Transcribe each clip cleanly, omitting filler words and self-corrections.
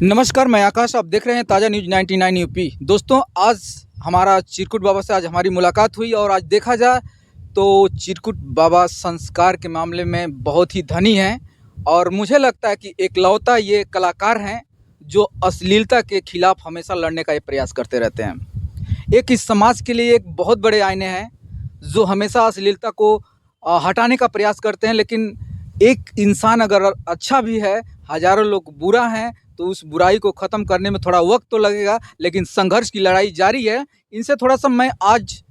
नमस्कार, मैं आकाश। आप देख रहे हैं ताज़ा न्यूज़ 99 यूपी। दोस्तों, आज हमारा चिरकुट बाबा से आज हमारी मुलाकात हुई और आज देखा जाए तो चिरकुट बाबा संस्कार के मामले में बहुत ही धनी हैं और मुझे लगता है कि एकलौता ये कलाकार हैं जो अश्लीलता के खिलाफ हमेशा लड़ने का ये प्रयास करते रहते हैं। एक इस समाज के लिए एक बहुत बड़े आईने हैं जो हमेशा अश्लीलता को हटाने का प्रयास करते हैं। लेकिन एक इंसान अगर अच्छा भी है, हज़ारों लोग बुरा हैं, तो उस बुराई को ख़त्म करने में थोड़ा वक्त तो लगेगा, लेकिन संघर्ष की लड़ाई जारी है। इनसे थोड़ा सा मैं आज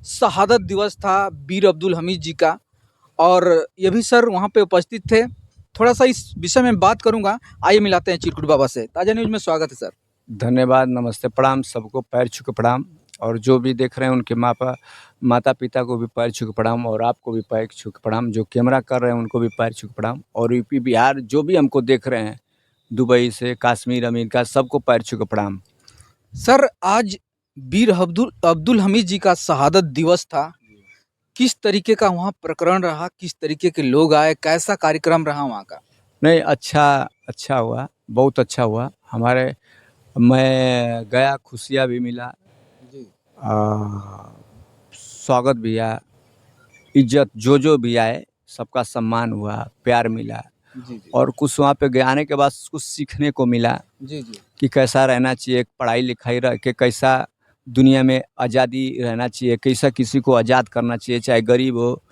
शहादत दिवस था बीर अब्दुल हमीद जी का, और ये भी सर वहाँ पे उपस्थित थे। थोड़ा सा इस विषय में बात करूँगा। आइए मिलाते हैं चिरकुट बाबा से। ताज़ा न्यूज़ में स्वागत है सर। धन्यवाद, नमस्ते, प्रणाम, सबको पैर छू के प्रणाम। और जो भी देख रहे हैं उनके माता पिता को भी पैर छू के प्रणाम, और आपको भी पैर छू के प्रणाम। जो कैमरा कर रहे हैं उनको भी पैर छू के प्रणाम, और यूपी बिहार जो भी हमको देख रहे हैं, दुबई से कश्मीर अमेरिका, सबको पैर छू के प्रणाम। सर, आज बीर अब्दुल हमीद जी का शहादत दिवस था। किस तरीके का वहाँ प्रकरण रहा, किस तरीके के लोग आए, कैसा कार्यक्रम रहा वहाँ का? नहीं, अच्छा हुआ, बहुत अच्छा हुआ। मैं गया, खुशियाँ भी मिला, जी स्वागत भी आया, इज्जत जो भी आए सबका सम्मान हुआ, प्यार मिला। जी और कुछ वहाँ पे आने के बाद कुछ सीखने को मिला जी जी कि कैसा रहना चाहिए, पढ़ाई लिखाई रह के कैसा दुनिया में आज़ादी रहना चाहिए, कैसा किसी को आज़ाद करना चाहिए, चाहे गरीब हो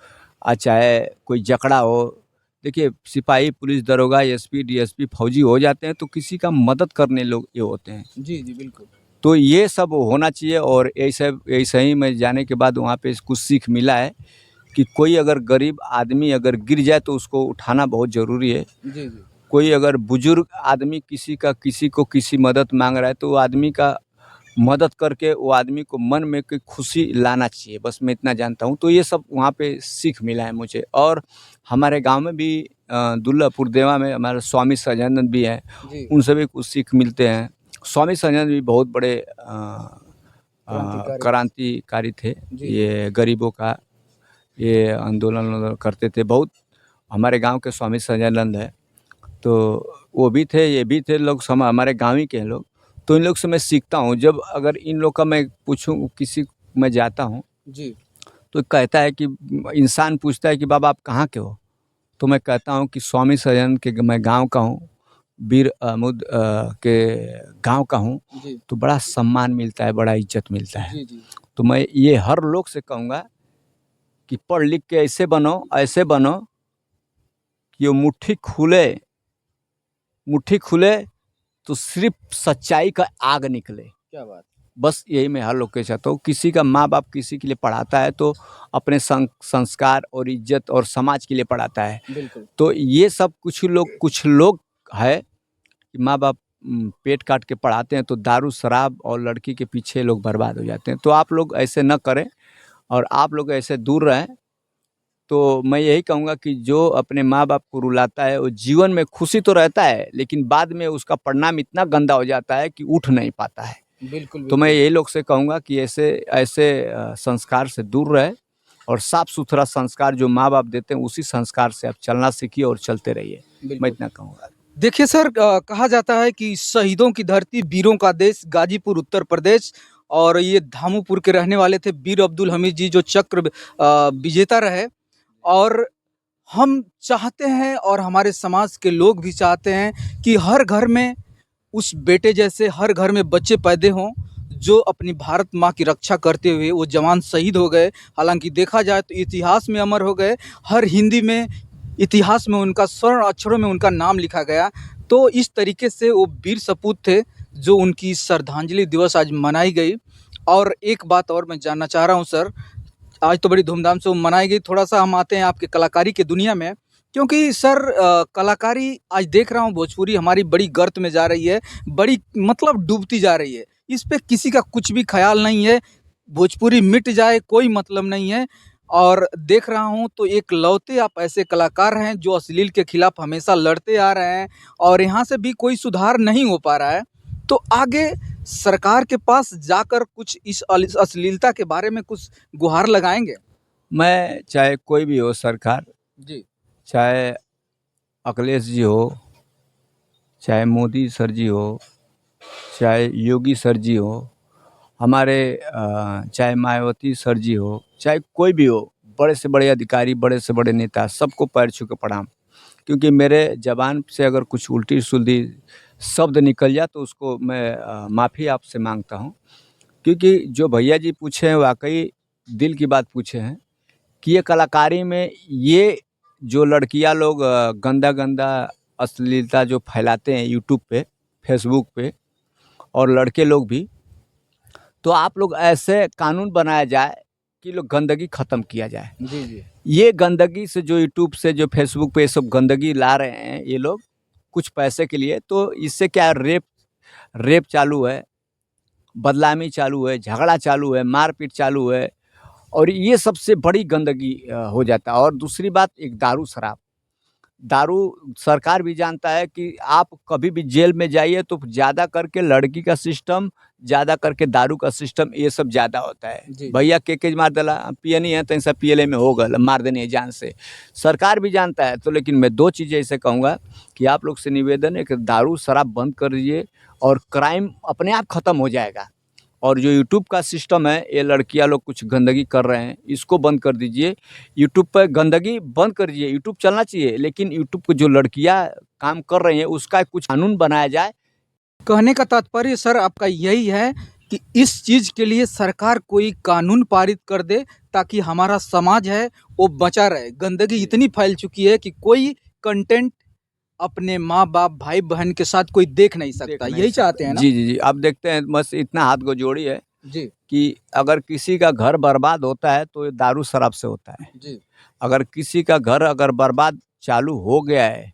और चाहे कोई जकड़ा हो। देखिए, सिपाही, पुलिस, दरोगा, एसपी, डीएसपी, फौजी हो जाते हैं तो किसी का मदद करने लोग ये होते हैं। जी जी बिल्कुल। तो ये सब होना चाहिए। और ऐसे ही मैं जाने के बाद वहाँ पे कुछ सीख मिला है कि कोई अगर गरीब आदमी अगर गिर जाए तो उसको उठाना बहुत ज़रूरी है। जी जी कोई अगर बुजुर्ग आदमी किसी को किसी मदद मांग रहा है तो वो आदमी का मदद करके वो आदमी को मन में कोई खुशी लाना चाहिए। बस मैं इतना जानता हूँ। तो ये सब वहाँ पे सीख मिला है मुझे। और हमारे गांव में भी दुल्लापुर देवा में हमारे स्वामी सहजानंद भी हैं, जी उनसे भी कुछ सीख मिलते हैं। स्वामी सहजानंद भी बहुत बड़े क्रांतिकारी। क्रांतिकारी थे। जी जी ये गरीबों का ये आंदोलन करते थे बहुत। हमारे गांव के स्वामी सहजानंद है, तो वो भी थे, ये भी थे, लोग हमारे गाँव ही के हैं लोग। तो इन लोग से मैं सीखता हूँ। जब अगर इन लोग का मैं पूछूँ, किसी मैं जाता हूँ जी तो कहता है कि इंसान पूछता है कि बाबा आप कहाँ के हो, तो मैं कहता हूँ कि स्वामी सहजानंद के मैं गांव का हूँ, बीर अहमद के गांव का हूँ। जी तो बड़ा सम्मान मिलता है, बड़ा इज्जत मिलता है। जी जी तो मैं ये हर लोग से कहूँगा कि पढ़ लिख के ऐसे बनो कि वो मुट्ठी खुले तो सिर्फ सच्चाई का आग निकले। क्या बात। बस यही मैं हर लोग के चाहता हूँ। किसी का माँ बाप किसी के लिए पढ़ाता है तो अपने संस्कार और इज्जत और समाज के लिए पढ़ाता है। बिल्कुल। तो ये सब कुछ लोग है कि माँ बाप पेट काट के पढ़ाते हैं तो दारू शराब और लड़की के पीछे लोग बर्बाद हो जाते हैं। तो आप लोग ऐसे न करें और आप लोग ऐसे दूर रहें। तो मैं यही कहूँगा कि जो अपने माँ बाप को रुलाता है वो जीवन में खुशी तो रहता है, लेकिन बाद में उसका परिणाम इतना गंदा हो जाता है कि उठ नहीं पाता है। बिल्कुल तो मैं बिल्कुल। यही लोग से कहूँगा कि ऐसे ऐसे संस्कार से दूर रहे, और साफ सुथरा संस्कार जो माँ बाप देते हैं उसी संस्कार से आप चलना सीखिए और चलते रहिए। मैं बिल्कुल। इतना कहूँगा। देखिए सर, कहा जाता है कि शहीदों की धरती, वीरों का देश, गाजीपुर उत्तर प्रदेश। और ये धामुपुर के रहने वाले थे बीर अब्दुल हमीद जी, जो चक्र विजेता रहे। और हम चाहते हैं और हमारे समाज के लोग भी चाहते हैं कि हर घर में उस बेटे जैसे, हर घर में बच्चे पैदा हों जो अपनी भारत माँ की रक्षा करते हुए वो जवान शहीद हो गए। हालांकि देखा जाए तो इतिहास में अमर हो गए। हर हिंदी में, इतिहास में उनका स्वर्ण अक्षरों में उनका नाम लिखा गया। तो इस तरीके से वो वीर सपूत थे जो उनकी श्रद्धांजलि दिवस आज मनाई गई। और एक बात और मैं जानना चाह रहा हूँ सर, आज तो बड़ी धूमधाम से वो मनाई गई। थोड़ा-सा हम आते हैं आपके कलाकारी की दुनिया में, क्योंकि सर कलाकारी आज देख रहा हूँ भोजपुरी हमारी बड़ी गर्त में जा रही है, बड़ी मतलब डूबती जा रही है। इस पे किसी का कुछ भी ख़्याल नहीं है, भोजपुरी मिट जाए कोई मतलब नहीं है। और देख रहा हूँ तो एकलौते आप ऐसे कलाकार हैं जो अश्लील के खिलाफ हमेशा लड़ते आ रहे हैं और यहाँ से भी कोई सुधार नहीं हो पा रहा है। तो आगे सरकार के पास जाकर कुछ इस अश्लीलता के बारे में कुछ गुहार लगाएँगे? मैं चाहे कोई भी हो सरकार, जी, चाहे अखिलेश जी हो, चाहे मोदी सर जी हो, चाहे योगी सर जी हो, हमारे चाहे मायावती सर जी हो, चाहे कोई भी हो, बड़े से बड़े अधिकारी, बड़े से बड़े नेता, सबको पैर छू के प्रणाम। क्योंकि मेरे ज़बान से अगर कुछ उल्टी-सुलटी शब्द निकल जाए तो उसको मैं माफ़ी आपसे माँगता हूँ। क्योंकि जो भैया जी पूछे हैं वाक़ई दिल की बात पूछे हैं कि ये कलाकारी में ये जो लड़कियाँ लोग गंदा-गंदा अश्लीलता जो फैलाते हैं यूट्यूब पे, फेसबुक पे, और लड़के लोग भी, तो आप लोग ऐसे कानून बनाया जाए कि लोग गंदगी ख़त्म किया जाए। जी, जी। ये गंदगी से जो यूट्यूब से जो फेसबुक पे ये सब गंदगी ला रहे हैं ये लोग कुछ पैसे के लिए, तो इससे क्या रेप रेप चालू है, बदनामी चालू है, झगड़ा चालू है, मारपीट चालू है, और ये सबसे बड़ी गंदगी हो जाता है। और दूसरी बात, एक दारू शराब, दारू सरकार भी जानता है कि आप कभी भी जेल में जाइए तो ज़्यादा करके लड़की का सिस्टम, ज़्यादा करके दारू का सिस्टम, ये सब ज़्यादा होता है। जी। भैया के मार देला, पियनी है तो सब पियले में हो गल, मार देनी है जान से, सरकार भी जानता है। तो लेकिन मैं दो चीज़ें ऐसे कहूँगा कि आप लोग से निवेदन है कि दारू शराब बंद कर दीजिए और क्राइम अपने आप ख़त्म हो जाएगा। और जो यूट्यूब का सिस्टम है, ये लड़कियाँ लोग कुछ गंदगी कर रहे हैं, इसको बंद कर दीजिए। यूट्यूब पे गंदगी बंद कर दीजिए, यूट्यूब चलना चाहिए, लेकिन यूट्यूब पे जो लड़कियाँ काम कर रही हैं उसका कुछ कानून बनाया जाए। कहने का तात्पर्य सर आपका यही है कि इस चीज़ के लिए सरकार कोई कानून पारित कर दे ताकि हमारा समाज है वो बचा रहे। गंदगी इतनी फैल चुकी है कि कोई कंटेंट अपने माँ-बाप, भाई-बहन के साथ कोई देख नहीं सकता। देख नहीं यही सकते। चाहते हैं ना? जी, जी, जी। अब देखते हैं, बस इतना हाथ गोजोड़ी है जी, कि अगर किसी का घर बर्बाद होता है तो ये दारू शराब से होता है। जी। अगर किसी का घर अगर बर्बाद चालू हो गया है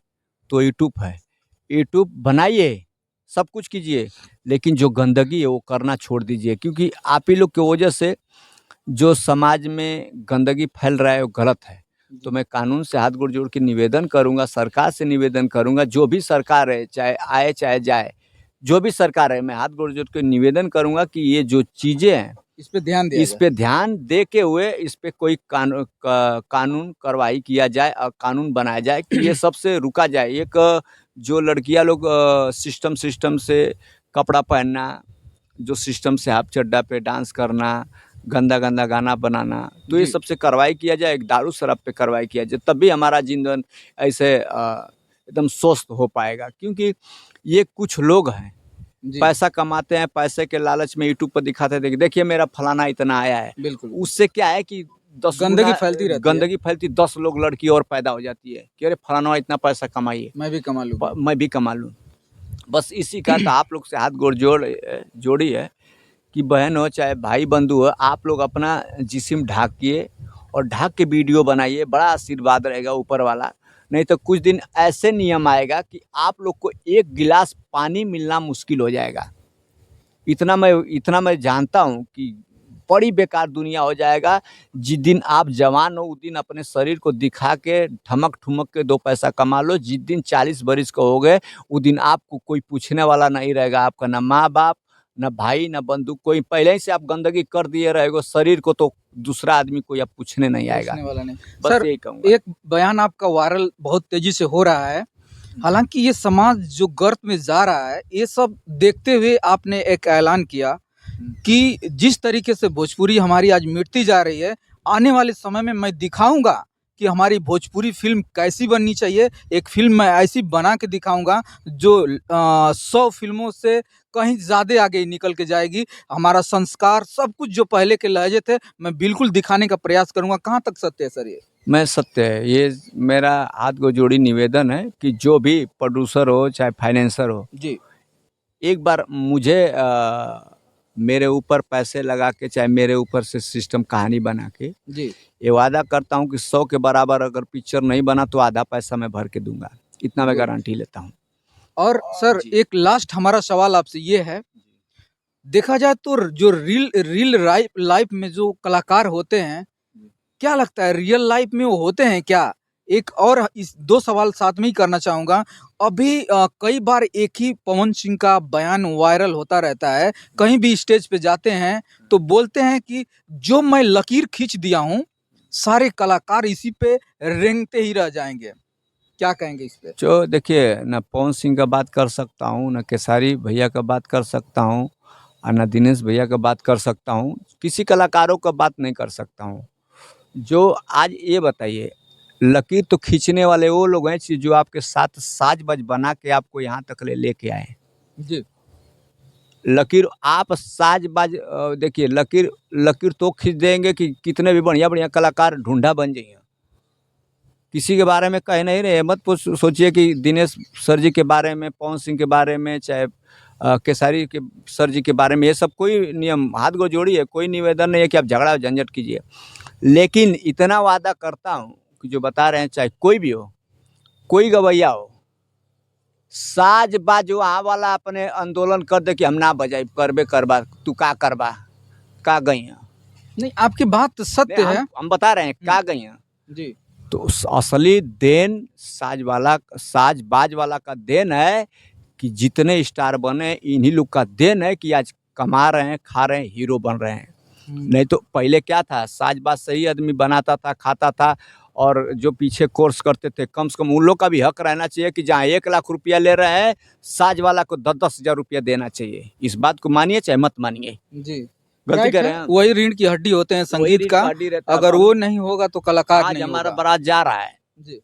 तो यूट्यूब है। यूट्यूब बनाइए, सब कुछ कीजिए, लेकिन जो गंदगी है वो करना छोड़ दीजिए, क्योंकि आप ही लोग की वजह से जो समाज में गंदगी फैल रहा है वो गलत है। तो मैं कानून से हाथ जोड़ के निवेदन करूँगा, सरकार से निवेदन करूँगा, जो भी सरकार है, चाहे आए चाहे जाए, जो भी सरकार है, मैं हाथ जोड़ के निवेदन करूँगा कि ये जो चीज़ें हैं, इस पे ध्यान दिया इस जाए। पे ध्यान दे के हुए इस पे कोई कानून कार्रवाई किया जाए और कानून बनाया जाए कि ये सबसे रुका जाए। एक जो लड़कियां लोग सिस्टम सिस्टम से कपड़ा पहनना, जो सिस्टम से हाफ चड्डा पे डांस करना, गंदा गंदा गाना बनाना, तो ये जी। सबसे कार्रवाई किया जाए, एक दारू शराब पे कार्रवाई किया जाए, तब भी हमारा जीवन ऐसे एकदम स्वस्थ हो पाएगा। क्योंकि ये कुछ लोग हैं, जी, पैसा कमाते हैं, पैसे के लालच में यूट्यूब पर दिखाते हैं, देखिए मेरा फलाना इतना आया है। बिल्कुल। उससे क्या है कि 10 गंदगी गुना फैलती रहती है। गंदगी फैलती, 10 लोग लड़की और पैदा हो जाती है कि अरे फलाना इतना पैसा कमाइए, मैं भी कमा लूँगी। मैं भी कमा लूँ। बस इसी का तो आप लोग से हाथ जोड़ी है कि बहन हो चाहे भाई बंधु हो, आप लोग अपना जिस्म ढाकिए और ढक के वीडियो बनाइए, बड़ा आशीर्वाद रहेगा ऊपर वाला। नहीं तो कुछ दिन ऐसे नियम आएगा कि आप लोग को एक गिलास पानी मिलना मुश्किल हो जाएगा। इतना मैं जानता हूँ कि बड़ी बेकार दुनिया हो जाएगा। जिस दिन आप जवान हो उस दिन अपने शरीर को दिखा के ठमक ठुमक के 2 पैसा कमा लो। जिस दिन 40 बरिस के हो गए उस दिन आपको कोई पूछने वाला नहीं रहेगा। आपका ना माँ-बाप, ना भाई, ना बंधु, कोई पहले ही से आप गंदगी कर दिए रहेगो शरीर को, तो दूसरा आदमी कोई अब पूछने नहीं आएगा। पूछने वाला नहीं। बस सर, यही कहूँगा। एक बयान आपका वायरल बहुत तेज़ी से हो रहा है। हालाँकि ये समाज जो गर्त में जा रहा है, ये सब देखते हुए आपने एक ऐलान किया कि जिस तरीके से भोजपुरी हमारी आज मिटती जा रही है, आने वाले समय में मैं दिखाऊँगा कि हमारी भोजपुरी फ़िल्म कैसी बननी चाहिए। एक फ़िल्म मैं ऐसी बना के दिखाऊँगा जो 100 फ़िल्मों से कहीं ज़्यादा आगे निकल के जाएगी। हमारा संस्कार सब कुछ जो पहले के लहज़े थे, मैं बिल्कुल दिखाने का प्रयास करूँगा। कहाँ तक सत्य है सर ये? मैं सत्य है, ये मेरा हाथ को जोड़ी निवेदन है कि जो भी प्रोड्यूसर हो चाहे फाइनेंसर हो, जी, एक बार मुझे मेरे ऊपर पैसे लगा के, चाहे मेरे ऊपर से सिस्टम कहानी बना के, जी। ये वादा करता हूँ कि 100 के बराबर अगर पिक्चर नहीं बना तो आधा पैसा मैं भर के दूंगा। इतना मैं गुड। गारंटी लेता हूँ। और सर जी। एक लास्ट हमारा सवाल आपसे ये है, देखा जाए तो जो रियल रियल लाइफ में जो कलाकार होते हैं, क्या लगता है रियल लाइफ में वो होते हैं क्या? एक और इस 2 सवाल साथ में ही करना चाहूँगा। अभी कई बार एक ही पवन सिंह का बयान वायरल होता रहता है। कहीं भी स्टेज पे जाते हैं तो बोलते हैं कि जो मैं लकीर खींच दिया हूँ, सारे कलाकार इसी पे रेंगते ही रह जाएँगे। क्या कहेंगे इस पे? जो देखिए न पवन सिंह का बात कर सकता हूँ, न खेसारी भैया का बात कर सकता हूँ और न दिनेश भैया का बात कर सकता हूँ, किसी कलाकारों का बात नहीं कर सकता हूँ। जो आज ये बताइए, लकीर तो खींचने वाले वो लोग हैं जो आपके साथ साज बाज बना के आपको यहाँ तक लेके आए हैं। जी। लकीर आप साज बाज देखिए, लकीर लकीर तो खींच देंगे कि कितने भी बढ़िया बढ़िया कलाकार ढूंढा बन जाइए। किसी के बारे में कह नहीं रहे, मत सोचिए कि दिनेश सर जी के बारे में, पवन सिंह के बारे में, चाहे खेसारी के सर जी के बारे में, ये सब कोई नियम हाथ को जोड़िए, कोई निवेदन नहीं है कि आप झगड़ा झंझट कीजिए। लेकिन इतना वादा करता हूँ कि जो बता रहे हैं, चाहे कोई भी हो, कोई गवैया हो, साज बाज वहाँ वाला अपने आंदोलन कर दे कि हम ना बजाई, करबे करबा, तू का करबा, का गई। नहीं, आपकी बात सत्य है। हम बता रहे हैं का गई। जी। तो असली देन साज बाज वाला का देन है कि जितने स्टार बने, इन्हीं लोग का देन है कि आज कमा रहे हैं, खा रहे हैं, हीरो बन रहे हैं। नहीं तो पहले क्या था, साज बाज सही आदमी बनाता था, खाता था, और जो पीछे कोर्स करते थे, कम से कम उन लोग का भी हक रहना चाहिए कि जहाँ 1 लाख रुपया ले रहे हैं, साज वाला को 10-10 हज़ार रुपया देना चाहिए। इस बात को मानिए चाहे मत मानिए। जी। गलती राइट कर है, रहे हैं। वही रीढ़ की हड्डी होते हैं संगीत रीढ़ का। की हड्डी रहता है। अगर वो नहीं होगा तो कलाकार आज नहीं हमारा होगा। बारात जा रहा है, जी।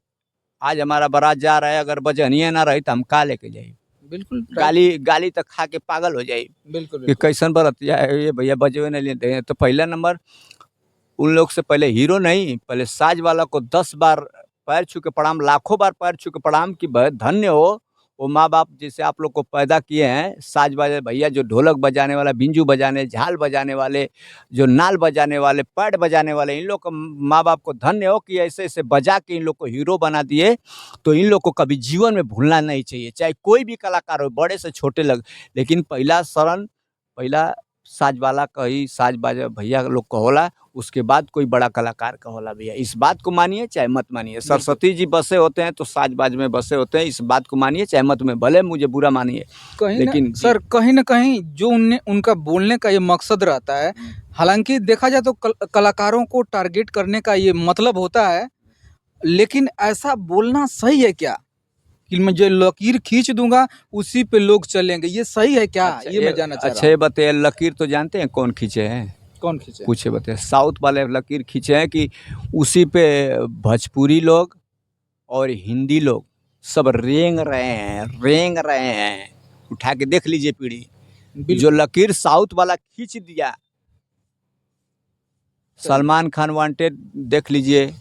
आज हमारा बारात जा रहा है, अगर बजनिए ना रही तो हम का लेके जाई? बिल्कुल राइट। गाली गाली तक खा के पागल हो जाई बिल्कुल कि बिल्कुल। कैसन बरतिया है ये भैया, बजवे नहीं लेते हैं। तो पहला नंबर उन लोग से पहले हीरो नहीं, पहले साज वाला को 10 बार पैर छू के प्रणाम, लाखों बार पैर छू के प्रणाम कि धन्य हो वो माँ बाप जैसे आप लोग को पैदा किए हैं। साज बाजे भैया, जो ढोलक बजाने वाला, बिंजू बजाने, झाल बजाने वाले, जो नाल बजाने वाले, पैड बजाने वाले, इन लोग को माँ बाप को धन्य हो कि ऐसे ऐसे बजा के इन लोग को हीरो बना दिए। तो इन लोग को कभी जीवन में भूलना नहीं चाहिए, चाहे कोई भी कलाकार हो, बड़े से छोटे लग। लेकिन पहला शरण पहला साज वाला का ही, साज बाजा भैया लोग का होला, उसके बाद कोई बड़ा कलाकार का होला भैया। इस बात को मानिए चाहे मत मानिए। सरस्वती जी बसे होते हैं तो साज बाज में बसे होते हैं, इस बात को मानिए चाहे मत में, भले मुझे बुरा मानिए। कहीं लेकिन ना सर, कहीं ना कहीं जो उनका बोलने का ये मकसद रहता है, हालांकि देखा जाए तो कलाकारों को टारगेट करने का ये मतलब होता है, लेकिन ऐसा बोलना सही है क्या कि मैं जो लकीर खींच दूंगा उसी पे लोग चलेंगे, ये सही है क्या? अच्छा, ये मैं जानना चाह अच्छा रहा ये हूँ। बताइए, लकीर तो जानते हैं कौन खींचे हैं? कौन खींचे? कुछ बताइए, साउथ वाले लकीर खींचे हैं कि उसी पे भोजपुरी लोग और हिंदी लोग सब रेंग रहे हैं, रेंग रहे हैं। उठा के देख लीजिए पीढ़ी, जो बिल्कुल। लकीर साउथ वाला खींच दिया। सलमान खान वांटेड देख लीजिए,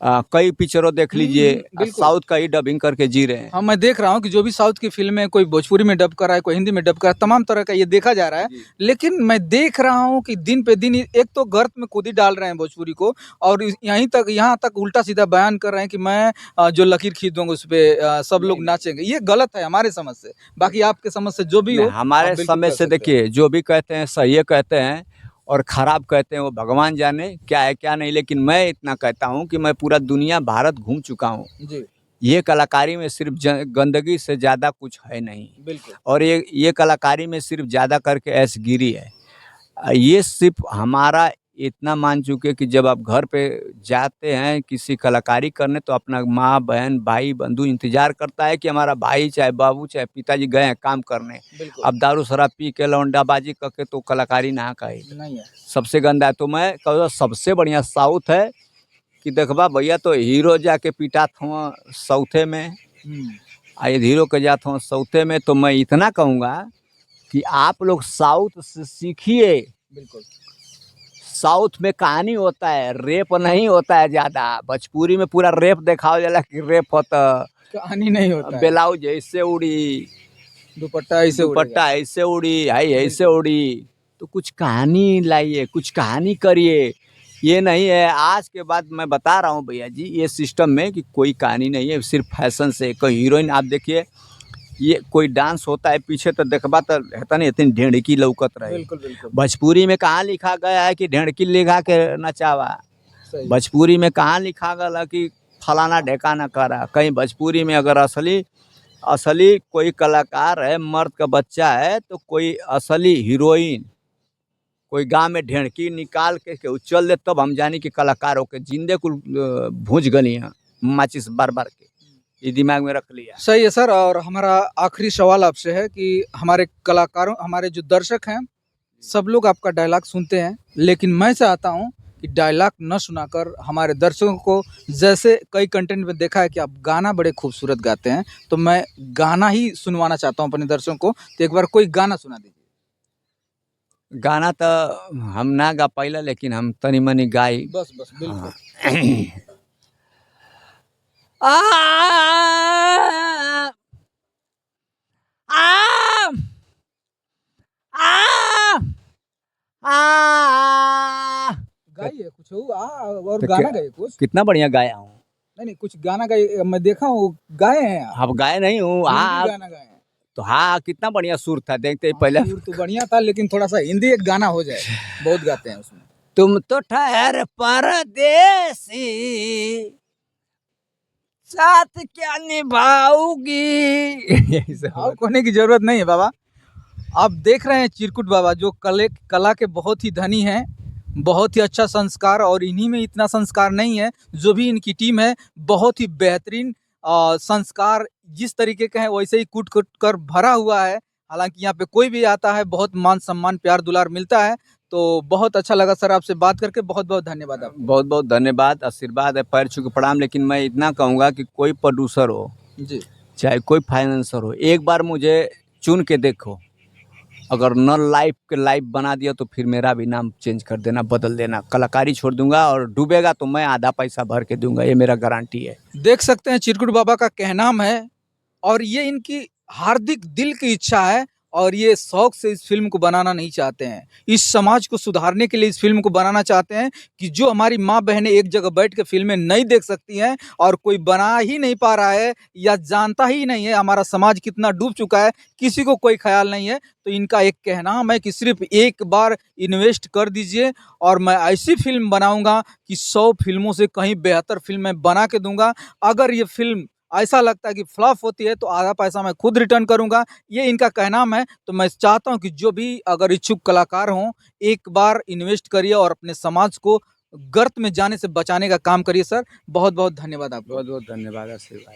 कई पिक्चरों देख लीजिए, बिल्कुल। साउथ का ही डबिंग करके जी रहे हैं। हाँ, मैं देख रहा हूँ कि जो भी साउथ की फिल्म है, कोई भोजपुरी में डब कर रहा है, कोई हिंदी में डब कर रहा है, तमाम तरह का ये देखा जा रहा है। जी। लेकिन मैं देख रहा हूँ कि दिन पे दिन एक तो गर्त में खुद ही डाल रहे हैं भोजपुरी को, और यहाँ तक उल्टा सीधा बयान कर रहे हैं कि मैं जो लकीर खींच दूंगा उस पे सब लोग नाचेंगे। ये गलत है हमारे समझ से। बाकी आपके समझ से जो भी हो, नहीं, हमारे आप बिल्कुल समय कर से सकते हैं। देखिए, जो भी कहते हैं सही कहते हैं और खराब कहते हैं वो भगवान जाने क्या है क्या नहीं। लेकिन मैं इतना कहता हूँ कि मैं पूरा दुनिया भारत घूम चुका हूँ। जी। ये कलाकारी में सिर्फ गंदगी से ज़्यादा कुछ है नहीं। बिल्कुल। और ये कलाकारी में सिर्फ ज़्यादा करके ऐशगिरी है। ये सिर्फ हमारा इतना मान चुके कि जब आप घर पे जाते हैं किसी कलाकारी करने, तो अपना माँ बहन भाई बंधु इंतजार करता है कि हमारा भाई चाहे बाबू चाहे पिताजी गए हैं काम करने। बिल्कुल। अब दारू शराब पी के लौंडाबाजी करके तो कलाकारी ना कहे, नहीं है। सबसे गंदा है। तो मैं कहूँगा सबसे बढ़िया साउथ है कि देखबा भैया, तो हीरो जाके पिटात हुआ साउथे में, ये हीरो के जात हुआ साउथे में। तो मैं इतना कहूँगा कि आप लोग साउथ से सीखिए। बिल्कुल। साउथ में कहानी होता है, रेप नहीं होता है ज़्यादा। भोजपुरी में पूरा रेप दिखाओ जाला कि रेप होता, कहानी नहीं होता है। ब्लाउज ऐसे उड़ी, दुपट्टा ऐसे उड़ेगा। दुपट्टा ऐसे उड़ी, हाई ऐसे उड़ी। तो कुछ कहानी लाइए, कुछ कहानी करिए। ये नहीं है आज के बाद, मैं बता रहा हूँ भैया जी, ये सिस्टम में कि कोई कहानी नहीं है, सिर्फ फैशन से। कोई हीरोइन आप देखिए, ये कोई डांस होता है पीछे तो देखबा तो रहता नहीं, इतनी ढेंढकी लौकत रहे। बिल्कुल बिल्कुल। भोजपुरी में कहाँ लिखा गया है कि ढेंढकी लिखा के नचावा? सही। भोजपुरी में कहाँ लिखा गया कि फलाना ढेकाना करा? कहीं भोजपुरी में अगर असली असली कोई कलाकार है, मर्द का बच्चा है, तो कोई असली हीरोइन कोई गांव में ढेंढकी निकाल के उछल दे, तब हम जानी कि कलाकार होके जिंदे कुल भूज गली हैं माचिस बार बार के। ये दिमाग में रख लिया। सही है सर। और हमारा आखिरी सवाल आपसे है कि हमारे कलाकारों, हमारे जो दर्शक हैं, सब लोग आपका डायलॉग सुनते हैं, लेकिन मैं चाहता हूं कि डायलॉग न सुनाकर हमारे दर्शकों को, जैसे कई कंटेंट में देखा है कि आप गाना बड़े खूबसूरत गाते हैं, तो मैं गाना ही सुनवाना चाहता हूं अपने दर्शकों को। तो एक बार कोई गाना सुना दीजिए। गाना तो हम ना गा पाइला, लेकिन हम तनी मनी गाई। बस बस बिल्कुल। आ आ आ आ गाइए कुछ और तो गाना क्या, गाइए कुछ। कितना बढ़िया गाया हूँ। नहीं नहीं, कुछ गाना गाइए, मैं देखा हूँ गाए हैं आप, अब गाए नहीं हूँ। हिंदी हाँ गाना गाए हैं। तो हाँ, कितना बढ़िया सुर था, देखते ही हाँ, पहले। सुर तो बढ़िया था, लेकिन थोड़ा सा हिंदी एक गाना हो जाए, बहुत गाते हैं उसमें। तुम तो ठहर परदेसी, साथ क्या निभाऊगी। यही सब भाव खोने की जरूरत नहीं है बाबा। आप देख रहे हैं चिरकुट बाबा, जो कला के बहुत ही धनी हैं, बहुत ही अच्छा संस्कार, और इन्हीं में इतना संस्कार नहीं है। जो भी इनकी टीम है, बहुत ही बेहतरीन संस्कार जिस तरीके का है वैसे ही कूट कूट कर भरा हुआ है। हालांकि यहाँ पे कोई भी आता है, बहुत मान सम्मान प्यार दुलार मिलता है। तो बहुत अच्छा लगा सर आपसे बात करके, बहुत बहुत धन्यवाद आपको। बहुत बहुत धन्यवाद, आशीर्वाद है, पैर छू के प्रणाम। लेकिन मैं इतना कहूँगा कि कोई प्रोड्यूसर हो, जी चाहे कोई फाइनेंसर हो, एक बार मुझे चुन के देखो। अगर न लाइफ के लाइफ बना दिया तो फिर मेरा भी नाम चेंज कर देना, बदल देना। कलाकारी छोड़ दूंगा, और डूबेगा तो मैं आधा पैसा भर के दूंगा, ये मेरा गारंटी है। देख सकते हैं चिरकुट बाबा का कहनाम है, और ये इनकी हार्दिक दिल की इच्छा है, और ये शौक से इस फिल्म को बनाना नहीं चाहते हैं। इस समाज को सुधारने के लिए इस फिल्म को बनाना चाहते हैं कि जो हमारी माँ बहनें एक जगह बैठ के फिल्में नहीं देख सकती हैं, और कोई बना ही नहीं पा रहा है या जानता ही नहीं है हमारा समाज कितना डूब चुका है, किसी को कोई ख्याल नहीं है। तो इनका एक कहनाम है कि सिर्फ एक बार इन्वेस्ट कर दीजिए, और मैं ऐसी फिल्म बनाऊंगा कि 100 फिल्मों से कहीं बेहतर फिल्म मैं बना के दूंगा। अगर ये फिल्म ऐसा लगता है कि फ्लॉप होती है तो आधा पैसा मैं खुद रिटर्न करूंगा, ये इनका कहनाम है। तो मैं चाहता हूं कि जो भी अगर इच्छुक कलाकार हों, एक बार इन्वेस्ट करिए और अपने समाज को गर्त में जाने से बचाने का काम करिए। सर बहुत बहुत धन्यवाद आपको। बहुत बहुत धन्यवाद, आशीर्वाद।